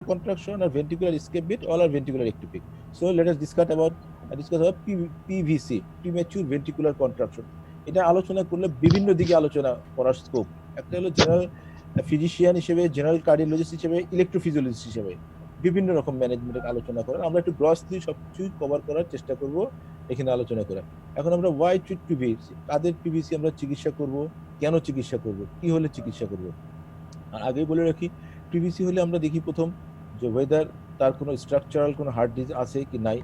contraction or ventricular escape bit, all are ventricular ectopic. So let us discuss about PVC, premature ventricular contraction. এটা আলোচনা করলে বিভিন্ন দিকে আলোচনা করার স্কোপ। একটা হলো জেনারেল ফিজিশিয়ান হিসেবে, জেনারেল কার্ডিওলজিস্ট হিসেবে, ইলেকট্রোফিজিওলজিস্ট হিসেবে বিভিন্ন রকম ম্যানেজমেন্টের আলোচনা করেন। আমরা একটু গ্রসলি সবকিছুই কভার করার চেষ্টা করব এখানে আলোচনা করে। এখন আমরা ওয়াই ট্রিট পিভিসি, কাদের পিভিসি আমরা চিকিৎসা করব, কেন চিকিৎসা করব, কি হলে চিকিৎসা করব। আর আগেই বলে রাখি, পিভিসি হলে আমরা দেখি প্রথম যে ওয়েদার তার কোনো স্ট্রাকচারাল কোনো হার্ট ডিজিজ আছে কি নাই,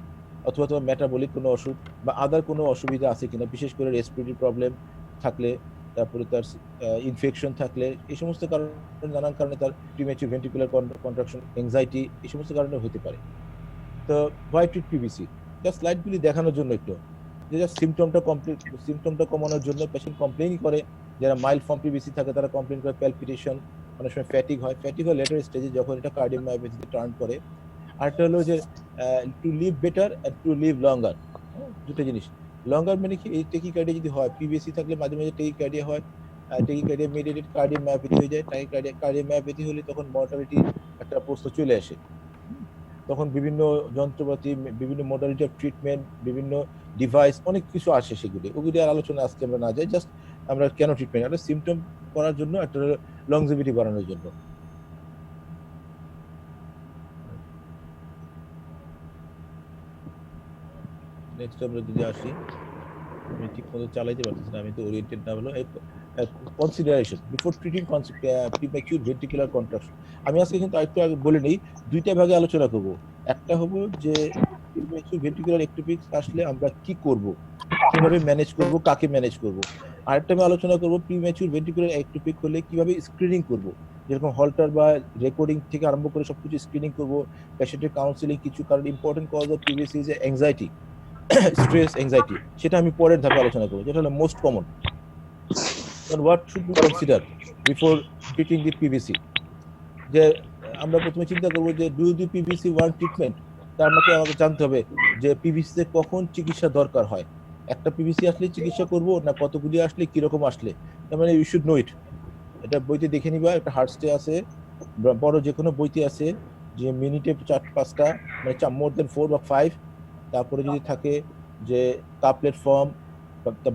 অথবা মেটাবলিক কোনো অসুখ বা আদার কোনো অসুবিধা আছে কিনা, বিশেষ করে রেসপিরেটরি প্রবলেম থাকলে, তারপরে তার ইনফেকশন থাকলে, এই সমস্ত কারণে, নানান কারণে তার প্রিম্যাচুর ভেন্ট্রিকুলার কন্ট্রাকশন, এংজাইটি, এই সমস্ত কারণে হতে পারে। তো হোয়াই ট্রিট পিভিসি, জাস্ট স্লাইডগুলি দেখানোর জন্য একটু, যে জাস্ট সিমটমটা কমানোর জন্য পেশেন্ট কমপ্লেনই করে। যারা মাইল্ড ফর্ম পিভিসি থাকে তারা কমপ্লেন করে প্যালপিটেশন, অনেক সময় ফ্যাটিক হয় লেটার স্টেজে যখন এটা কার্ডিওমায়োপ্যাথিতে টার্ন করে। আরেকটা হলো যে to live better and to live longer, দুটো জিনিস। লঙ্গার মানে কি, এই টেকিকার্ডিয়া যদি হয়, পিভিসি থাকলে মাঝে মাঝে টেকিকার্ডিয়া হয়, টেকিকার্ডিয়া মেডিয়েটেড কার্ডিওমায়োপ্যাথি হয়ে যায়। কার্ডিওমায়োপ্যাথি হলে তখন মর্টালিটি একটা প্রশ্ন চলে আসে। তখন বিভিন্ন যন্ত্রপাতি, বিভিন্ন মডালিটি অফ ট্রিটমেন্ট, বিভিন্ন ডিভাইস, অনেক কিছু আসে, ওগুলি আর আলোচনা আজকে আমরা না যাই। জাস্ট আমরা কেন ট্রিটমেন্ট, একটা সিমটম করার জন্য, একটা লংজিভিটি বাড়ানোর জন্য। নেক্সট আমরা যদি আসি, আমি ঠিক মতো চালাইতে পারতেছি না, আমি তো ওরিয়েন্টেড না হলো। Consideration before treating premature ventricular contraction. আমি আজকে কিন্তু আরেকটু আগে বলে নেই, দুইটা ভাগে আলোচনা করব। একটা হবো যে প্রিম্যাচুর ভেন্ট্রিকুলার এক্টোপিক আসলে আমরা কি করব, কিভাবে ম্যানেজ করব, কাকে ম্যানেজ করব। আরেকটা আমি আলোচনা করব প্রিম্যাচুর ভেন্ট্রিকুলার এক্টোপিক হলে কিভাবে স্ক্রিনিং করব, যেরকম হল্টার বা রেকর্ডিং থেকে আরম্ভ করে সবকিছু স্ক্রিনিং করব, পেশেন্টের কাউন্সিলিং কিছু, কারণ important cause of PVC is anxiety, stress, anxiety. সেটা আমি পরের ধাপে আলোচনা করবো, যেটা হলো most common. What should be consider before treating the PVC. যে আমরা প্রথমে চিন্তা করবো যে do the PVC one treatment, তার মধ্যে আমাকে জানতে হবে যে পিভিসিতে কখন চিকিৎসা দরকার হয়। একটা পিভিসি আসলে চিকিৎসা করব না কতগুলি আসলে, কিরকম আসলে, তার মানে ইউ শুড নো ইট। এটা বইতে দেখে নিবা, একটা হার্টস্টে আছে, বড় যে কোনো বইতে আছে, যে মিনিটে 4-5টা, মানে মোর দেন 4 বা 5। তারপরে যদি থাকে যে কাপলেট ফর্ম,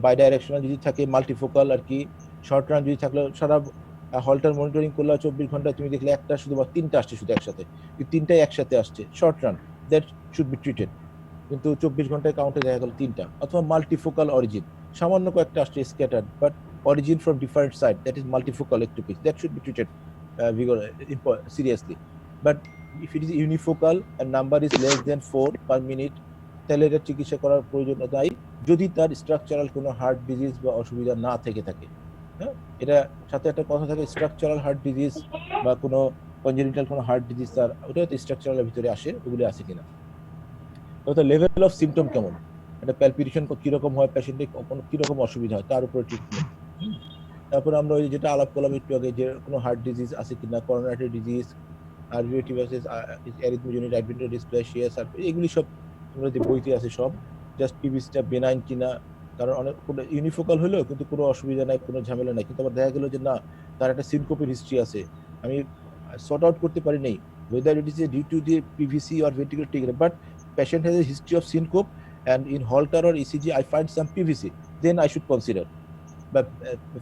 বাই ডাইরেকশনাল যদি থাকে, মাল্টিফোকাল আর কি, শর্ট রান যদি থাকলে, সারা হলটার মনিটরিং করলে 24 ঘন্টায় তুমি দেখলে একটা শুধু বা 3টা আসছে শুধু একসাথে, তিনটাই একসাথে আসছে, short run, that should be treated. কিন্তু 24 ঘন্টায় কাউন্টে দেখা গেল 3টা। অথবা মাল্টিফোকাল অরিজিন, সামান্য কয়েকটা আসছে scattered, but origin from different side, that is multifocal ectopic, that should be treated seriously. But if it is unifocal and number is less than 4 per minute, তাহলে এটা চিকিৎসা করার প্রয়োজন নাই, যদি তার স্ট্রাকচারাল কোনো হার্ট ডিজিজ বা অসুবিধা না থেকে থাকে। হ্যাঁ, এটা সাথে একটা কথা থাকে, স্ট্রাকচারাল হার্ট ডিজিজ বা কোনো কনজেনিটাল কোনো হার্ট ডিজিজ, তার ওটা স্ট্রাকচারালের ভিতরে আসে, ওগুলি আছে কিনা। তো লেভেল অফ সিমটম কেমন, একটা প্যালপিটেশন কিরকম হয়, পেশেন্টের কিরকম অসুবিধা হয়, তার উপরে ট্রিটমেন্ট। তারপরে আমরা ওই যেটা আলাপ করলাম একটু আগে, যে কোনো হার্ট ডিজিজ আছে কিনা, করোনারি ডিজিজ, আরভিওটিভাসিস, অ্যারিথমোজেনিক অ্যাডভেন্টার ডিসপ্লেসিয়া, এগুলি সব আমরা যে বইতে আছে সব। জাস্ট পিভিসিটা বেনাইন কিনা, কারণ অনেক ইউনিফোকাল হলেও কিন্তু কোনো অসুবিধা নাই, কোনো ঝামেলা নাই, কিন্তু আবার দেখা গেল যে না, তার একটা সিনকোপের হিস্ট্রি আছে, আমি সর্ট আউট করতে পারি নাই whether it is due to the PVC or ventricular trigger, but patient has a history of syncope and in Holter or ECG I find some PVC, then I should consider. But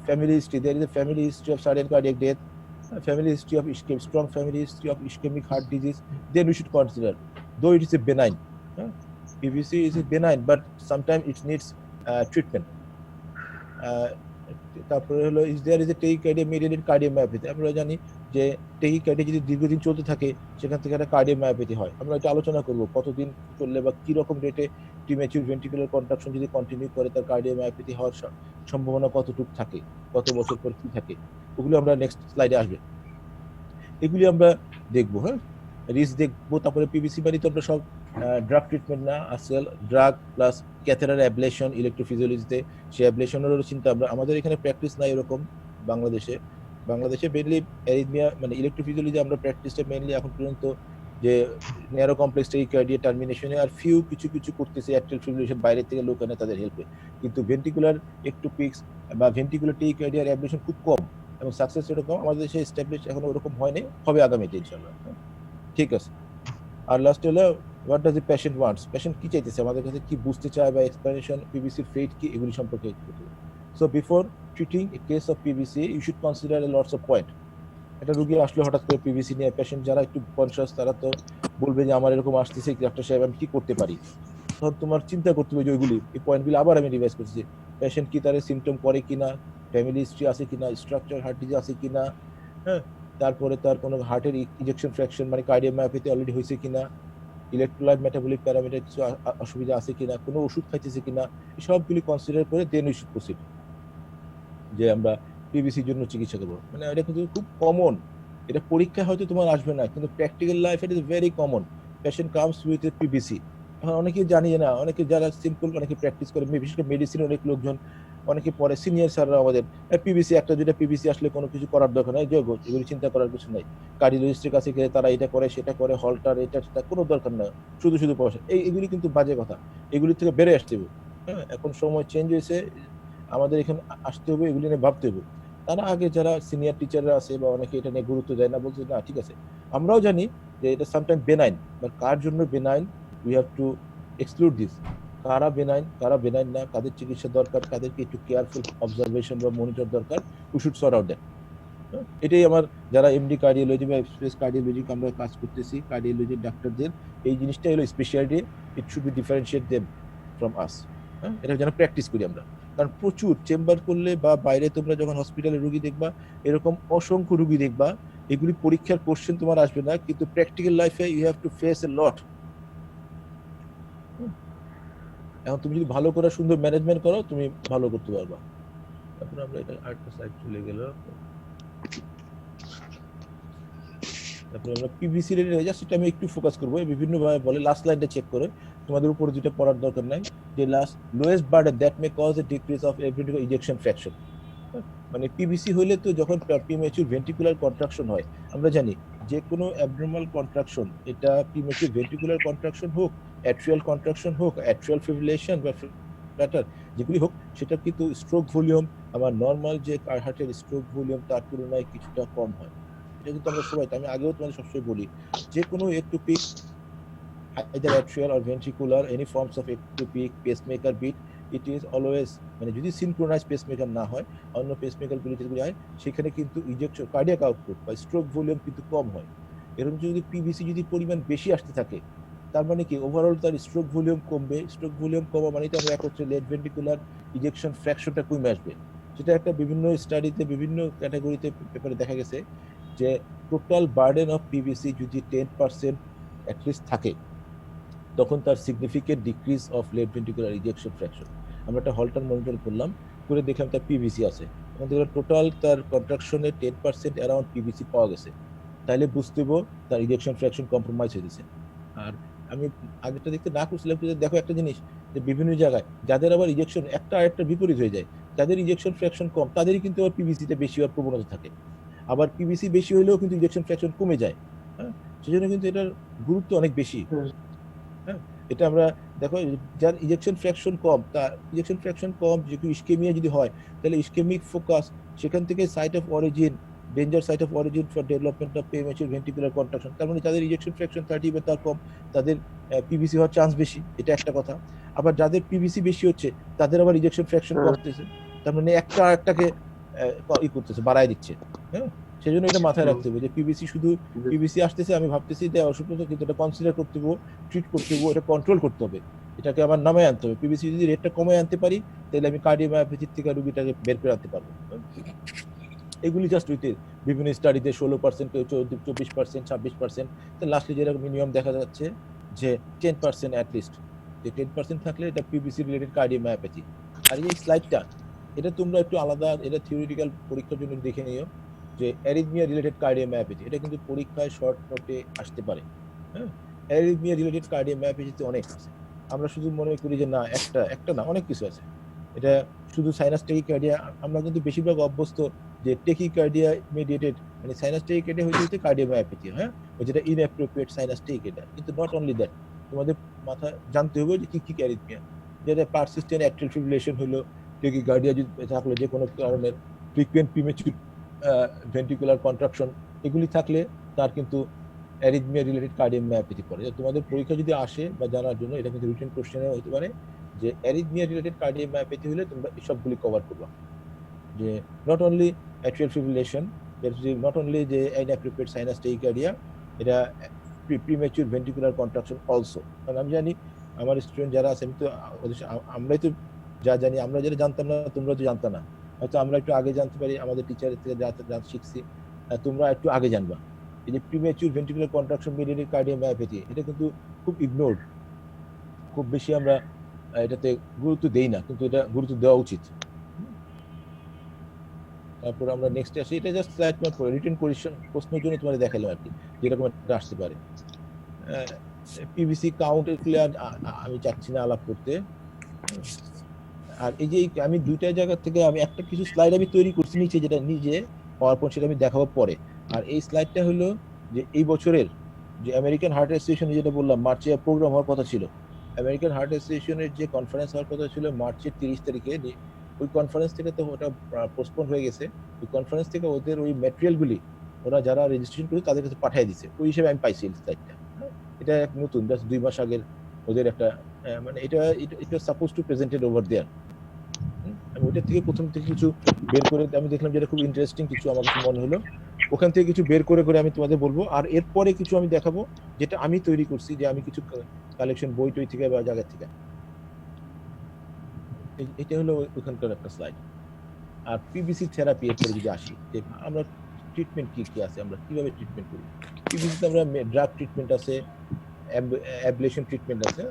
family history, there is a family history of sudden cardiac death, family history of ischemic, strong family history of ischemic heart disease, then we should consider, though it is a benign. PVC is a benign, but sometimes it needs treatment. তারপরে হলো there is a tachycardia mediated cardiomyopathy, আমরা জানি যে tachycardia যদি দীর্ঘদিন চলতে থাকে, সেখান থেকে একটা কার্ডিওমায়োপ্যাথি হয়। আমরা এটা আলোচনা করব কতদিন চললে বা কি রকম রেটে প্রিম্যাচুর ভেন্ট্রিকুলার কন্ট্রাকশন যদি কন্টিনিউ করে তার কার্ডিওমায়োপ্যাথি হওয়ার সম্ভাবনা কতটুকু থাকে, কত বছর পর কি থাকে, ওগুলো আমরা নেক্সট স্লাইডে আসবে, এগুলি আমরা দেখবো। হ্যাঁ, রিস্ক দেখবো। তারপরে পিভিসি মানে তো আমরা সব ড্রাগ ট্রিটমেন্ট না, আসল ড্রাগ প্লাস ক্যাথেটার অ্যাবলেশন ইলেকট্রোফিজিওলজিতে, সেই অ্যাবলেশনেরও চিন্তা আমরা, আমাদের এখানে প্র্যাকটিস নাই এরকম বাংলাদেশে মেনলি অ্যারিথমিয়া মানে ইলেকট্রোফিজিওলজি আমরা প্র্যাকটিসটা মেনলি এখন পর্যন্ত যে ন্যারো কমপ্লেক্স টেকিকার্ডিয়া টার্মিনেশনে আর কিছু করতেছে অ্যাট্রিয়াল ফিব্রিলেশন বাইরে থেকে লোক আনে তাদের হেল্পে, কিন্তু ভেন্ট্রিকুলার এক্টোপিক্স বা ভেন্ট্রিকুলার টেকিকার্ডিয়ার অ্যাবলেশন খুব কম এবং সাকসেস রেটও কম। আমাদের দেশে এস্টাবলিশ এখন ওরকম হয়নি, হবে আগামীতে ইনশাআল্লাহ। ঠিক আছে। আর লাস্ট হলো what does the patient wants, patient কি চাইতেছে, আমাদের কাছে কি বুঝতে চায় বা এক্সপ্লেনেশন পিভিসির ফেট কি, এগুলি সম্পর্কে। So before treating a case of PVC you should consider a lots of point. একটা রুগী আসলে হঠাৎ করে পিভিসি নিয়ে, পেশেন্ট যারা একটু কনসিয়াস তারা তো বলবে যে আমার এরকম আসতেছে ডাক্তার সাহেব আমি কি করতে পারি। তখন তোমার চিন্তা করতে হবে যে ওইগুলি এই পয়েন্টগুলি আবার আমি রিভাইজ করতেছি। পেশেন্ট কি তার সিমটম করে কিনা, ফ্যামিলি হিস্ট্রি আছে কিনা, স্ট্রাকচার হার্ট ডিজিজ আছে কিনা, হ্যাঁ, তারপরে তার কোনো হার্টের ইজেকশন ফ্র্যাকশন মানে কার্ডিওমায়োপ্যাথি অলরেডি হয়েছে কিনা, ইলেকট্রোলাইট মেটাবলিক প্যারামিটার কিছু অসুবিধা আছে কিনা, কোনো ওষুধ খাইতেছে কিনা, এই সবগুলি কনসিডার করে দেন উই শুড প্রসিড যে আমরা পিভিসির জন্য চিকিৎসা করবো। মানে এটা কিন্তু খুব কমন, এটা পরীক্ষায় হয়তো তোমার আসবে না, কিন্তু practical life it is very common. Patient comes with a PVC. এখন অনেকে জানি না, অনেকে যারা সিম্পল অনেকে প্র্যাকটিস করে, বিশেষ করে মেডিসিন অনেক লোকজন অনেকে পরে সিনিয়র স্যাররা আমাদের পিভিসি একটা দুইটা পিভিসি আসলে কোনো কিছু করার দরকার নাই, যোগ এগুলি চিন্তা করার কিছু নাই। কার্ডিওলজিস্টের কাছে গেলে তারা এটা করে সেটা করে, হলটার এটা সেটা, কোনো দরকার নাই, শুধু শুধু পয়সা। এগুলি কিন্তু বাজে কথা, এগুলি থেকে বেড়ে আসতে হবে। হ্যাঁ, এখন সময় চেঞ্জ হয়েছে, আমাদের এখানে আসতে হবে, এগুলি নিয়ে ভাবতে হবে। তারা আগে যারা সিনিয়র টিচাররা আছে বা অনেকে এটা নিয়ে গুরুত্ব দেয় না, বলছে না ঠিক আছে, আমরাও জানি যে এটা সামটাইম বেনাইন, বাট কার জন্য benign we have to exclude this. কারা বেনাইন কারা বেনাইন না, কাদের চিকিৎসা দরকার, কাদেরকে একটু কেয়ারফুল অবজারভেশন বা মনিটর দরকার, we should sort out that. এটাই আমার যারা এমডি কার্ডিওলজি বা এক্সপ্রেস কার্ডিওলজি আমরা কাজ করতেছি, কার্ডিওলজির ডাক্তারদের এই জিনিসটাই হলো speciality, it should be differentiate them from আস। হ্যাঁ, এটা যেন প্র্যাকটিস করি আমরা, কারণ প্রচুর চেম্বার করলে বা বাইরে তোমরা যখন হসপিটালে রুগী দেখবা, এরকম অসংখ্য রুগী দেখবা, এগুলি পরীক্ষার কোশ্চেন তোমার আসবে না, কিন্তু প্র্যাকটিক্যাল লাইফে ইউ হ্যাভ টু ফেস এ লট। এখন তুমি যদি ভালো করে সুন্দর ম্যানেজমেন্ট করো, তুমি ভালো করতে পারবা। তারপরে আমরা এটা আরেকটা সাইড চলে গেল, তারপরে আমরা পিভিসি রেট জাস্ট এটা আমি একটু ফোকাস করবো, বিভিন্ন ভাবে বলে লাস্ট লাইনটা চেক করে, তোমাদের উপরে যেটা পড়ার দরকার নাই, যে last lowest burden that may cause A decrease of everything ejection fraction. মানে পিভিসি হইলে তো যখন প্রিমেচুর ভেন্ট্রিকুলার কন্ট্রাকশন হয়, আমরা জানি যে কোনো অ্যাবনর্মাল কন্ট্রাকশন, এটা প্রিমেচুর ভেন্ট্রিকুলার কন্ট্রাকশন হোক, অ্যাট্রিয়াল কন্ট্রাকশন হোক, অ্যাট্রিয়াল ফিব্রিলেশন বা ফ্ল্যাটার যেগুলি হোক, সেটা কিন্তু স্ট্রোক ভলিউম আমার নর্মাল যে হার্টের স্ট্রোক ভলিউম তার তুলনায় কিছুটা কম হয়। এটা কিন্তু আমরা সবাই, আমি আগেও তোমাদের সবসময় বলি, যে কোনো ectopic either atrial or ventricular any forms of ectopic pacemaker beat, it is always মানে যদি সিনক্রোনাইজ পেসমেকার না হয়, অন্য পেসমেকার গুলি যেগুলি হয় সেখানে কিন্তু ইনজেকশন কার্ডিয়াক আউটপুট বা স্ট্রোক ভলিউম কিন্তু কম হয়। এরকম যদি পিভিসি যদি পরিমাণ বেশি আসতে থাকে, তার মানে কি ওভারঅল তার স্ট্রোক ভলিউম কমবে, স্ট্রোক ভলিউম কমা মানে তো আমরা এক হচ্ছে লেফট ভেন্ট্রিকুলার ইজেকশন ফ্র্যাকশনটা কমে আসবে। সেটা একটা বিভিন্ন স্টাডিতে বিভিন্ন ক্যাটাগরিতে পেপারে দেখা গেছে যে টোটাল বার্ডেন অফ পিভিসি যদি 10% অ্যাটলিস্ট থাকে, তখন তার significant decrease of left ventricular ejection fraction. আমরা একটা হলটার মনিটর করলাম, করে দেখলাম তার পিভিসি আছে, এখন দেখলাম টোটাল তার কন্ট্রাকশনে 10% অ্যারাউন্ড পিভিসি পাওয়া গেছে, তাহলে বুঝতে হবে তার ইজেকশন ফ্র্যাকশন কম্প্রোমাইজ হয়ে গেছে। আর আমি আগেরটা দেখতে না করছিলাম, দেখো একটা জিনিস, যে বিভিন্ন জায়গায় যাদের আবার ইজেকশন একটা আরেকটা বিপরীত হয়ে যায়, যাদের ইজেকশন ফ্র্যাকশন কম তাদেরই কিন্তু আবার পিভিসিতে বেশি হওয়ার প্রবণতা থাকে, আবার পিভিসি বেশি হলেও কিন্তু ইজেকশন ফ্র্যাকশন কমে যায়। হ্যাঁ, সেজন্য কিন্তু এটার গুরুত্ব অনেক বেশি। হ্যাঁ, এটা আমরা দেখো যার ইজেকশন ফ্র্যাকশন কম, তার ইজেকশন ফ্র্যাকশন কম যেহেতু ইস্কেমিয়া যদি হয়, তাহলে ইস্কেমিক ফোকাস সেখান থেকে site of origin, danger site of origin for development of premature ventricular contraction, তার মানে যাদের ইজেকশন ফ্র্যাকশন 30 বা তার কম, তাদের পিভিসি হওয়ার চান্স বেশি, এটা একটা কথা। আবার যাদের পিভিসি বেশি হচ্ছে, তাদের আবার ইজেকশন ফ্র্যাকশন কমতেছে, তার মানে একটা আরেকটাকে ই করতেছে, বাড়ায় দিচ্ছে। হ্যাঁ, সেই জন্য এটা মাথায় রাখতে হবে যে পিভিসি শুধু পিভিসি আসতেছে আমি ভাবতেছি যে অসুস্থতা, কিন্তু এটা কনসিডার করতে হবে, ট্রিট করতে হবে, এটা কন্ট্রোল করতে হবে, এটাকে আমার নামে আনতে হবে। পিভিসি যদি রেটটা কমে আনতে পারি, তাহলে আমি কার্ডিওমায়োপ্যাথির থেকে রুগীটাকে বের করে আনতে পারবো। এগুলি জাস্ট উইথ বিভিন্ন স্টাডিতে 16%, 24%, 26%, লাস্টে যেরকম মিনিমাম দেখা যাচ্ছে যে 10% অ্যাটলিস্ট, যে 10% থাকলে এটা পিভিসি রিলেটেড কার্ডিওমায়োপ্যাথি। আর এই স্লাইডটা, এটা তোমরা একটু আলাদা, এটা থিওরিটিক্যাল পরীক্ষার জন্য দেখে নিও, যে অ্যারিথমিয়া রিলেটেড কার্ডিওমায়োপ্যাথি, এটা কিন্তু পরীক্ষায় শর্ট নোটে আসতে পারে। হ্যাঁ, অ্যারিথমিয়া রিলেটেড কার্ডিওমায়োপ্যাথিতে অনেক আছে, আমরা শুধু মনে করি যে না একটা একটা না, অনেক কিছু আছে। এটা শুধু সাইনাস টেকিকার্ডিয়া, আমরা কিন্তু বেশিরভাগ অভ্যস্ত যে টেকিকার্ডিয়া মেডিয়েটেড, মানে সাইনাস টেকিকার্ডিয়া হইতে কার্ডিওমায়োপ্যাথি, হ্যাঁ, ওই যেটা ইনঅ্যাপ্রোপ্রিয়েট সাইনাস টেকিকার্ডিয়া, কিন্তু নট অনলি দ্যাট, তোমাদের মাথা জানতে হবে যে কি কি অ্যারিথমিয়া, যেটা পারসিস্টেন্ট অ্যাট্রিয়াল ফিব্রিলেশন হলো, টেকিকার্ডিয়া যদি থাকলে যে কোনো কারণের, ফ্রিকুয়েন্ট প্রিমেচুর ভেন্ট্রিকুলার কন্ট্রাকশন, এগুলি থাকলে তার কিন্তু অ্যারিথমিয়া রিলেটেড কার্ডিওমায়োপ্যাথি পড়ে। তোমাদের পরীক্ষা যদি আসে বা জানার জন্য এটা কিন্তু রিটেন কোশ্চেনে হতে পারে যে অ্যারিথমিয়া রিলেটেড কার্ডিওমায়োপ্যাথি হলে তোমরা সবগুলি কভার করবা, যে not only atrial fibrillation, not only যে ইনঅ্যাপ্রোপ্রিয়েট সাইনাস টেকিকার্ডিয়া, এটা প্রিম্যাচিউর ভেন্ট্রিকুলার কন্ট্রাকশন অলসো। কারণ আমি জানি আমার স্টুডেন্ট যারা আছে, আমি তো আমরাই তো যা জানি, আমরা যেটা জানতাম না তোমরা তো জানতা না, হয়তো আমরা একটু আগে জানতে পারি আমাদের টিচারের থেকে যা শিখছি, তোমরা একটু আগে জানবা। এই যে premature ventricular contraction mediated cardiomyopathy, এটা কিন্তু খুব ইগনোরড, খুব বেশি আমরা এটাতে গুরুত্ব দেই না, কিন্তু এটা গুরুত্ব দেওয়া উচিত। তারপর আমরা নেক্সট আসি, এটা জাস্ট স্লাইড মার্ক করে রিটেন কোয়েশ্চন প্রশ্নের জন্য তোমাদের দেখালাম আর কি, যেরকম একটা আসতে পারে। পিভিসি কাউন্ট ক্লিয়ার আমি চাচ্ছি না আলাপ করতে। আর এই যে আমি দুইটা জায়গা থেকে আমি একটা কিছু স্লাইড আমি তৈরি করছি নিচে, যেটা নিজে পাওয়ার পয়েন্ট, সেটা আমি দেখাবো পরে। আর এই স্লাইডটা হলো যে এই বছরের যে আমেরিকান হার্ট অ্যাসোসিয়েশন, যেটা বললাম মার্চে প্রোগ্রাম হওয়ার কথা ছিল, আমেরিকান হার্ট অ্যাসোসিয়েশনের যে কনফারেন্স হওয়ার কথা ছিল মার্চের 30 তারিখে, ওই কনফারেন্স থেকে তো ওটা পোস্টপোন হয়ে গেছে। ওই কনফারেন্স থেকে ওদের ওই ম্যাটেরিয়ালগুলি ওরা যারা রেজিস্ট্রেশন করে তাদের কাছে পাঠিয়ে দিচ্ছে, ওই হিসেবে আমি পাইছি এই স্লাইডটা। এটা এক নতুন, জাস্ট 2 মাস আগের ওদের একটা, মানে এটা suppose to presented over there. আমি ওইটা থেকে প্রথম থেকে কিছু বের করে আমি দেখলাম যেটা খুব ইন্টারেস্টিং কিছু আমার কাছে মনে হলো, ওখান থেকে কিছু বের করে আমি তোমাদের বলবো। আর এরপরে কিছু আমি দেখাবো যেটা আমি তৈরি করছি, যে আমি কিছু কালেকশন বই টই থেকে বা জায়গা থেকে। এটা হলো ওখানকার একটা স্লাইড। আর পিভিসি থেরাপি এরপরে যদি আসি, যে আমরা ট্রিটমেন্ট কি কি আছে, আমরা কিভাবে ট্রিটমেন্ট করি। পিভিসিতে আমরা ড্রাগ ট্রিটমেন্ট আছে, অ্যাবলেশন ট্রিটমেন্ট আছে,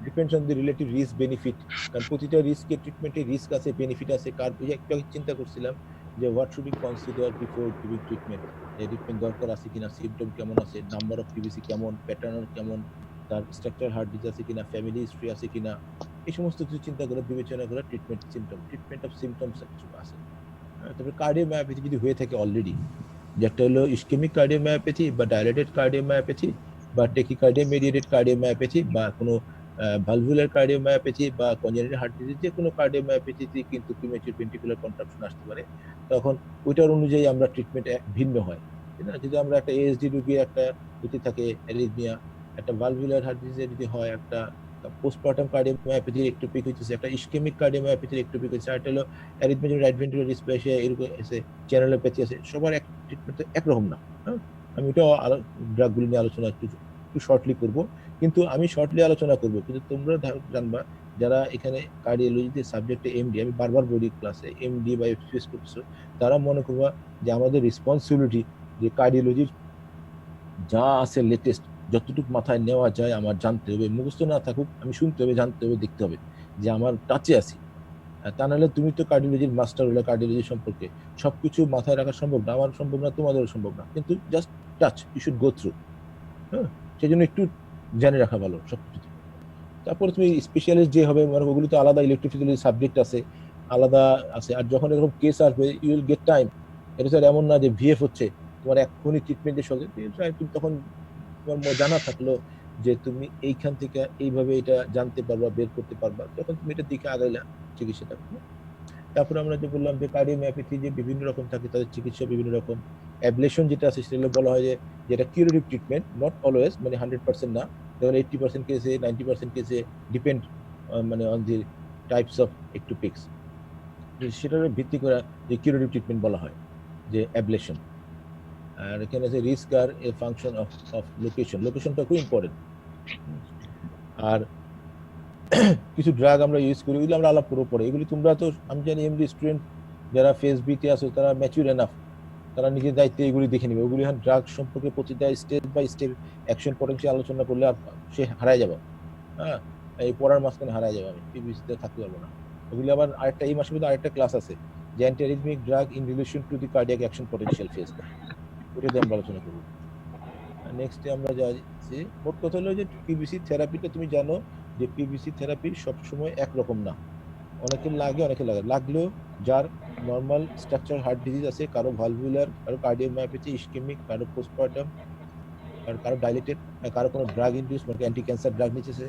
depends on the relative risk benefit. কারণ প্রতিটা রিস্কের ট্রিটমেন্টে রিস্ক আছে, বেনিফিট আছে। কার একটু চিন্তা করছিলাম যে what should be consider before giving treatment, এই ট্রিটমেন্ট দরকার আছে কিনা, সিমটম কেমন আছে, নাম্বার অফ পিভিসি কেমন, প্যাটার্ন কেমন, তার স্ট্রাকচার হার্ট ডিজিজ আছে কিনা, ফ্যামিলি হিস্ট্রি আছে কিনা, এই সমস্ত কিছু চিন্তা করে বিবেচনা করে ট্রিটমেন্ট অফ সিমটমস কিছু আছে। তারপরে কার্ডিওমায়োপ্যাথি যদি হয়ে থাকে অলরেডি, যে একটা হলো ইসকেমিক কার্ডিওমায়োপ্যাথি বা ডাইলেটেড কার্ডিওমায়োপ্যাথি বা টেকিকার্ডিয়া মেডিয়েটেড কার্ডিওমায়োপ্যাথি বা কোনো ভালভুলার কার্ডিওমায়োপ্যাথি বা কনজেনিটাল হার্ট ডিজিজ, যে কোনো কার্ডিওমায়োপ্যাথিতে কিন্তু প্রিম্যাচিউর ভেন্ট্রিকুলার কন্ট্রাকশন আসতে পারে। তখন ওইটার অনুযায়ী আমরা ট্রিটমেন্ট ভিন্ন হয়, ঠিক না? যদি আমরা একটা এএসডি রোগী একটা হতে থাকে অ্যারিথমিয়া, একটা ভালভুলার হার্ট ডিজিজ যদি হয়, একটা পোস্টপার্টাম কার্ডিওমায়োপ্যাথির একটোপিক হচ্ছে, একটা ইসকেমিক কার্ডিওমায়োপ্যাথির একটোপিক হচ্ছে, আর একটা হলো অ্যারিথমিয়া রাইট ভেন্ট্রিকুলার ডিসপ্লেসিয়া, এরকম আছে, চ্যানেলোপ্যাথি আছে। সবার এক ট্রিটমেন্ট একরকম না। আমি ওটাও ড্রাগগুলি নিয়ে আলোচনা একটু শর্টলি করব, কিন্তু আমি শর্টলি আলোচনা করব, কিন্তু তোমরা জানবা যারা এখানে কার্ডিওলজিতে সাবজেক্টে এমডি, আমি বারবার বলি ক্লাসে, এমডি বা এফসিএস প্রফেসর, তারা মনে করবা যে আমাদের রেসপন্সিবিলিটি যে কার্ডিওলজির যা আছে লেটেস্ট যতটুকু মাথায় নেওয়া যায় আমার জানতে হবে, মুখস্থ না থাকুক, আমি শুনতে হবে, জানতে হবে, দেখতে হবে যে আমার টাচে আছি। তা নাহলে তুমি তো কার্ডিওলজির মাস্টার হলে, কার্ডিওলজি সম্পর্কে সবকিছু মাথায় রাখা সম্ভব না, আমার সম্ভব না, তোমাদেরও সম্ভব না, কিন্তু just touch, you should go through. হ্যাঁ, সেই জন্য একটু জেনে রাখা ভালো সবকিছু। তারপরে তুমি স্পেশালিস্ট যে হবে, মানে ওগুলো তো আলাদা ইলেকট্রোফিজিওলজি সাবজেক্ট আছে, আলাদা আছে। আর যখন এরকম কেস আসবে ইউ উইল গেট টাইম। এটা স্যার এমন না যে ভিএফ হচ্ছে তোমার এক্ষুনি ট্রিটমেন্টের সঙ্গে, তুমি তখন তোমার জানা থাকলো যে তুমি এইখান থেকে এইভাবে এটা জানতে পারবা, বের করতে পারবা, তখন তুমি এটা দিকে আগাইলা চিকিৎসাটা। তারপরে আমরা যে বললাম যে কার্ডিওমায়োপ্যাথি যে বিভিন্ন রকম থাকে, তাদের চিকিৎসা বিভিন্ন রকম। অ্যাবলেশন যেটা আছে সেটা বলা হয় যে যেটা কিউরেটিভ ট্রিটমেন্ট, নট অলওয়েজ, মানে 100% না, যেমন 80% কেসে, 90% কেসে, ডিপেন্ড মানে অন দি টাইপস অফ একটোপিক্স, সেটার ভিত্তি করে যে কিউরেটিভ ট্রিটমেন্ট বলা হয় যে অ্যাবলেশন। আর এখানে আছে রিস্ক আর এ ফাংশন অফ লোকেশনটা খুব ইম্পর্টেন্ট। আর কিছু ড্রাগ আমরা ইউজ করি, ওইগুলো আমরা আলাপ করবো পরে। এগুলি তোমরা তো, আমি জানি এমডি স্টুডেন্ট যারা ফেস বিতে আসো তারা ম্যাচিউর এনাফ, তারা নিজের দায়িত্বে এগুলি দেখে নেবে। ওগুলি ড্রাগ সম্পর্কে প্রতিটা step by step action potential আলোচনা করলে সে হারায় যাবে। হ্যাঁ, এই পড়ার মাঝখানে হারায় যাবে, আমি পিবিসিতে থাকতে পারবো না। ওগুলি আবার আরেকটা এই মাসের মধ্যে আরেকটা ক্লাস আছে যে antiarrhythmic drug in relation to the cardiac action potential phase, ওটা দিয়ে আমরা আলোচনা করবো। নেক্সটে আমরা যাচ্ছি, মোট কথা হলো যে পিবিসি থেরাপিটা তুমি জানো যে পিবিসি থেরাপি সবসময় একরকম না, অনেকের লাগে অনেকে লাগলেও যার নর্মাল স্ট্রাকচার হার্ট ডিজিজ আছে, কারো ভালভুলার, কারো কার্ডিওমায়োপ্যাথি, ইসকেমিক, কারো পোস্টপার্টাম, আর কারো ডাইলেটেড, কারো কোনো ড্রাগ ইনডিউস মানে অ্যান্টি ক্যান্সার ড্রাগ নিচ্ছে,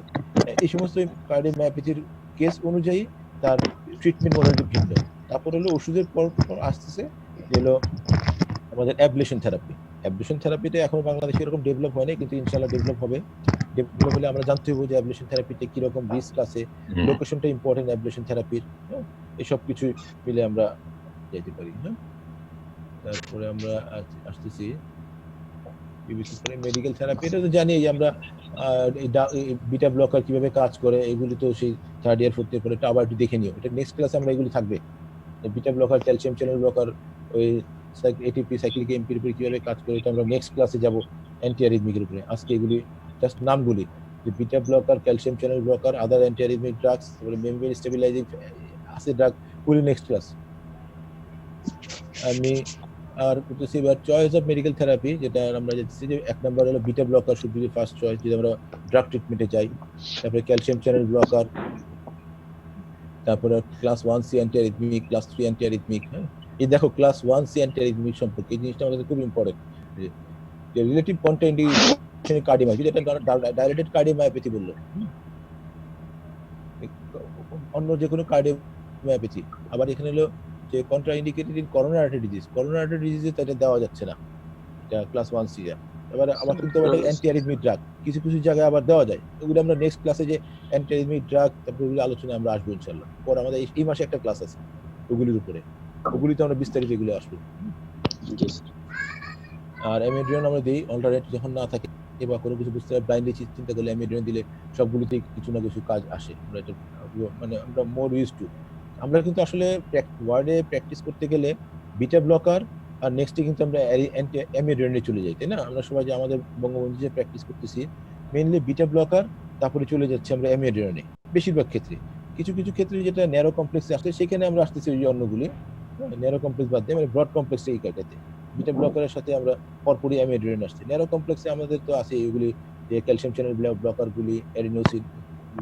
এই সমস্ত কার্ডিওমায়োপ্যাথির কেস অনুযায়ী তার ট্রিটমেন্ট মডেলটি ভিন্ন। তারপর হলো ওষুধের পর আসতেছে হলো আমাদের অ্যাবলেশন থেরাপি। অ্যাবলেশন থেরাপিটা এখনো বাংলাদেশে এরকম ডেভেলপ হয়নি, কিন্তু ইনশাআল্লাহ ডেভেলপ হবে। ডেভেলপ হলে আমরা জানতে হবে যে অ্যাবলেশন থেরাপিতে কি রকম রিস্ক আছে, লোকেশনটা ইম্পর্টেন্ট অ্যাবলেশন থেরাপির, হ্যাঁ, এইসব কিছু মিলে আমরা যেতে পারি। হ্যাঁ, তারপরে আমরা আসতেছি পিভিসি পরে মেডিকেল থেরাপি। এটা তো জানি যে আমরা বিটা ব্লকার কিভাবে কাজ করে, এগুলি তো সেই থার্ড ইয়ার ফোর্থ ইয়ার পরে আবার একটু দেখে নিও, এটা নেক্সট ক্লাসে আমরা এগুলি থাকবে। Beta blocker, calcium channel blocker, ওই এটিপি সাইক্লিক এমপির উপরে কিভাবে কাজ করে, এটা আমরা নেক্সট ক্লাসে যাব অ্যান্টি অ্যারিথমিকের উপরে। আজকে এগুলি জাস্ট নামগুলি, যে beta blocker, calcium channel blocker, other anti arrhythmic drugs, তারপরে মেমব্রেন স্টেবিলাইজিং আছে ড্রাগ, পুরো নেক্সট ক্লাস। আমি আর করতেছি এবার চয়েস অফ মেডিকেল থেরাপি, যেটা আমরা যাচ্ছি যে 1 নম্বর হলো beta blocker should be first choice যদি আমরা ড্রাগ ট্রিটমেন্টে যাই। তারপরে ক্যালসিয়াম চ্যানেল ব্লকার, তারপরে class 1C anti arrhythmic, class 3 anti arrhythmic. হ্যাঁ, এই দেখো ক্লাস 1C অ্যান্টি অ্যারিথমিক সম্পর্কে এই জিনিসটা আমাদের খুব ইম্পর্টেন্ট, যে রিলেটিভ কন্ট্রাইন্ডিকেশন কার্ডিওমায়োপ্যাথি, যেটা ডাইলেটেড কার্ডিওমায়োপ্যাথি বললো, অন্য যে কোনো কার্ডিওমায়োপ্যাথি। আবার এখানে হলো যে contraindicated in coronary artery disease, coronary artery ডিজিজে এটা দেওয়া যাচ্ছে না, এটা ক্লাস 1C। এবার আবার কিন্তু অ্যান্টি অ্যারিথমিক ড্রাগ কিছু কিছু জায়গায় আবার দেওয়া যায়, এগুলো আমরা নেক্সট ক্লাসে যে অ্যান্টি অ্যারিথমিক ড্রাগ তারপরে ওগুলো আলোচনায় আমরা আসবো ইনশাআল্লাহ। পরে আমাদের এই মাসে একটা ক্লাস আছে ওগুলির উপরে, ওগুলিতে আমরা বিস্তারিত এগুলো আসবো। আর অ্যামিড্রিন আমরা দিই অল্টারনেট যখন না থাকে বা কোনো কিছু বুঝতে ব্লাইন্ডলি চিন্তা করলে অ্যামিড্রিন দিলে সবগুলিতেই কিছু না কিছু কাজ আসে। আমরা এটা মানে আমরা মোর ইউজ টু। আমরা কিন্তু আসলে ওয়ার্ডে প্র্যাকটিস করতে গেলে বিটা ব্লকার আর নেক্সটে কিন্তু আমরা অ্যামিড্রিনে চলে যাই, তাই না? আমরা সবাই যে আমাদের বঙ্গবন্ধু যে প্র্যাকটিস করতেছি মেইনলি বিটা ব্লকার, তারপরে চলে যাচ্ছে আমরা অ্যামিড্রিনে বেশিরভাগ ক্ষেত্রে। কিছু কিছু ক্ষেত্রে যেটা ন্যারো কমপ্লেক্সে আসছে সেখানে আমরা আসতেছি ওই অন্যগুলি, ন্যারো কমপ্লেক্স বাদ দিয়ে মানে ব্রড কমপ্লেক্সে এই কাটাতে বিটা ব্লকারের সাথে আমরা পরপরই অ্যামিড্রিন আসছে। ন্যারো কমপ্লেক্সে আমাদের তো আছে এগুলি যে ক্যালসিয়াম চ্যানেল ব্লকারগুলি, অ্যাডিনোসিন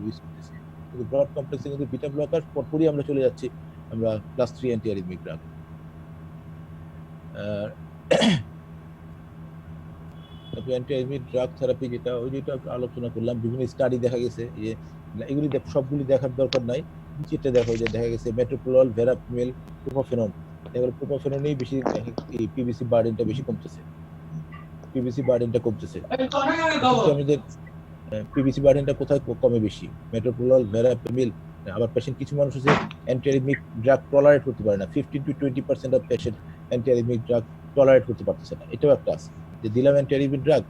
ইউজ করতেছি, কিন্তু ব্রড কমপ্লেক্সে কিন্তু বিটা ব্লকার পরপরই আমরা চলে যাচ্ছি আমরা ক্লাস 3 অ্যান্টি অ্যারিথমিক ড্রাগ। তারপরে অ্যান্টি অ্যারিথমিক ড্রাগ থেরাপি যেটা ওই যেটা আলোচনা করলাম, বিভিন্ন স্টাডি দেখা গেছে যে এগুলি সবগুলি দেখার দরকার নাই, যেটা দেখো যে দেখা গেছে মেট্রোপ্রোল, ভেরাপিমেল, প্রোপাফেনন, এগুলো প্রোপাফেননেই বেশি পিভিসি বার্ডেনটা বেশি কমতেছে, পিভিসি বার্ডেনটা কমতেছে। কিন্তু আমাদের পিভিসি বার্ডেনটা কোথায় কমে বেশি? মেট্রোপ্রোল, ভেরাপিমেল। আবার পেশেন্ট কিছু মানুষ আছে অ্যান্টি অ্যারিথমিক ড্রাগ টলারেট করতে পারে না, 15 to 20% of patient anti arrhythmic drug tolerate করতে পারতেছে না। এটাও একটা আছে যে দিলাম অ্যান্টি অ্যারিথমিক ড্রাগ,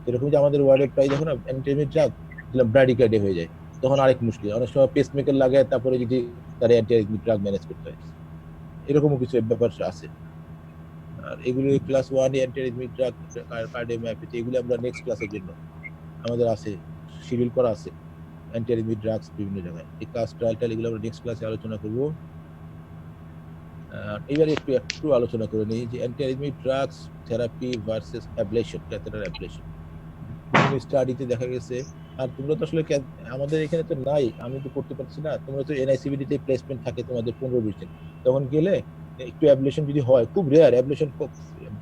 এরকম যে আমাদের ওয়ার্ডে প্রায় দেখো না অ্যান্টি অ্যারিথমিক ড্রাগ দিলাম ব্র্যাডিকার্ডে হয়ে যায়, তখন আরেক মুশকিল। অনেক সময় পেসমেকার লাগায় তারপরে যদি তার অ্যান্টি অ্যারিথমিক ড্রাগ ম্যানেজ করতে হয়, এরকমও কিছু ব্যাপার আছে। আর এগুলো class 1 anti arrhythmic drug, cardiomyopathy, এগুলো আমরা নেক্সট ক্লাসের জন্য আমাদের আছে শিডিউল করা আছে অ্যান্টি অ্যারিথমিক ড্রাগস বিভিন্ন জায়গায়। এই ক্লাস ট্রায়ালটা এগুলো আমরা নেক্সট ক্লাসে আলোচনা করব। এবারে একটু আলোচনা করে নিই যে anti arrhythmic drugs therapy versus ablation, catheter ablation. বিভিন্ন স্টাডিতে দেখা গেছে, আর তোমরা তো আসলে আমাদের এখানে তো নাই, আমি তো করতে পারছি না, তোমরা তো এনআইসিবিডিতে প্লেসমেন্ট থাকে তোমাদের 15-20 দিন, তখন গেলে একটু অ্যাবলেশন যদি হয়, খুব রেয়ার অ্যাবলেশন,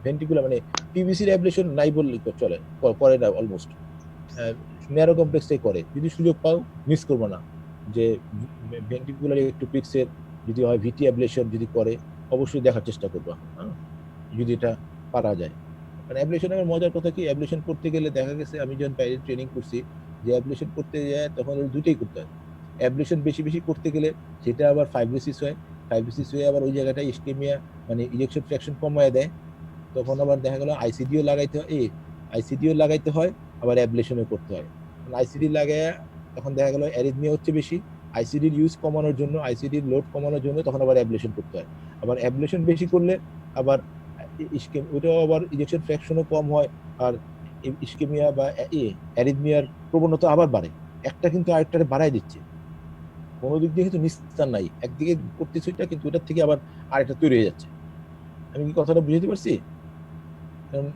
ভেন্টিকুলার মানে পিভিসির অ্যাবলেশন নাই বললেই চলে, করে না অলমোস্ট, ন্যারো কমপ্লেক্সটাই করে। যদি সুযোগ পাও মিস করবো না, যে ভেন্টিকুলার একটু পিক্সের যদি হয় ভিটি অ্যাবলেশন যদি করে অবশ্যই দেখার চেষ্টা করবো, যদি এটা পারা যায়। কারণ অ্যাবলেশনের মজার কথা কি, অ্যাবলেশন করতে গেলে দেখা গেছে আমি যখন বাইরে ট্রেনিং করছি যে অ্যাবলেশন করতে যায় তখন দুটোই করতে হয়। অ্যাবলেশন বেশি বেশি করতে গেলে সেটা আবার ফাইব্রোসিস হয়, ফাইব্রোসিস হয়ে আবার ওই জায়গাটায় ইস্কেমিয়া মানে ইজেকশন ফ্র্যাকশন কমায় দেয়, তখন আবার দেখা গেল আইসিডিও লাগাইতে হয়, আইসিডিও লাগাইতে হয়, আবার অ্যাবলেশনও করতে হয়। আইসিডি লাগায় তখন দেখা গেল অ্যারিথমিয়া হচ্ছে বেশি, আইসিডির ইউজ কমানোর জন্য, আইসিডির লোড কমানোর জন্য তখন আবার অ্যাবলেশন করতে হয়। আবার অ্যাবলেশন বেশি করলে আবার ওইটাও আবার ইজেকশন ফ্র্যাকশনও কম হয়, আর ইস্কেমিয়া বা অ্যারিথমিয়ার প্রবণতা আবার বাড়ে। একটা কিন্তু আরেকটারে বাড়াই দিচ্ছে, কোনো দিক দিয়ে কিন্তু নিস্তার নাই, একদিকে করতেছে ওইটা কিন্তু ওটার থেকে আবার আরেকটা তৈরি হয়ে যাচ্ছে। আমি কি কথাটা বুঝতে পারছি? কারণ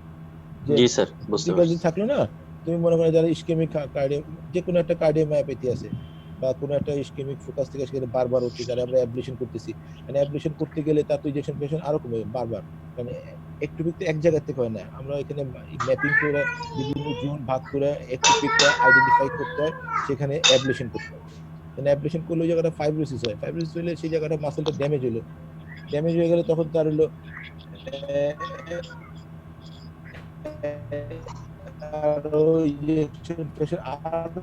জি স্যার, বুঝতে পারছি। থাকলো না, তুমি মনে করো যারা ইস্কেমিক কার্ডিও, যে কোনো একটা কার্ডিওমায়োপ্যাথি আছে বা কোনো একটা ইস্কেমিক ফোকাস থেকে সেখানে বারবার হচ্ছে, যারা আমরা অ্যাবলেশন করতেছি, মানে অ্যাবলেশন করতে গেলে তার তো ইনজেকশন ফেকশন আরো কমে বারবার, মানে একটু পিক এক জায়গা থেকে হয় না, আমরা এখানে ম্যাপিং করে বিভিন্ন জোন ভাগ করে একটু পিকটা আইডেন্টিফাই করতে হয়, সেখানে অ্যাবলেশন করতে হয়। মানে অ্যাবলেশন করলে ওই জায়গাটা ফাইব্রোসিস হয়, ফাইব্রোসিস হলে সেই জায়গাটা মাসেলটা ড্যামেজ হলো, ড্যামেজ হয়ে গেলে তখন তার হলো আরো ইনজেকশন আরো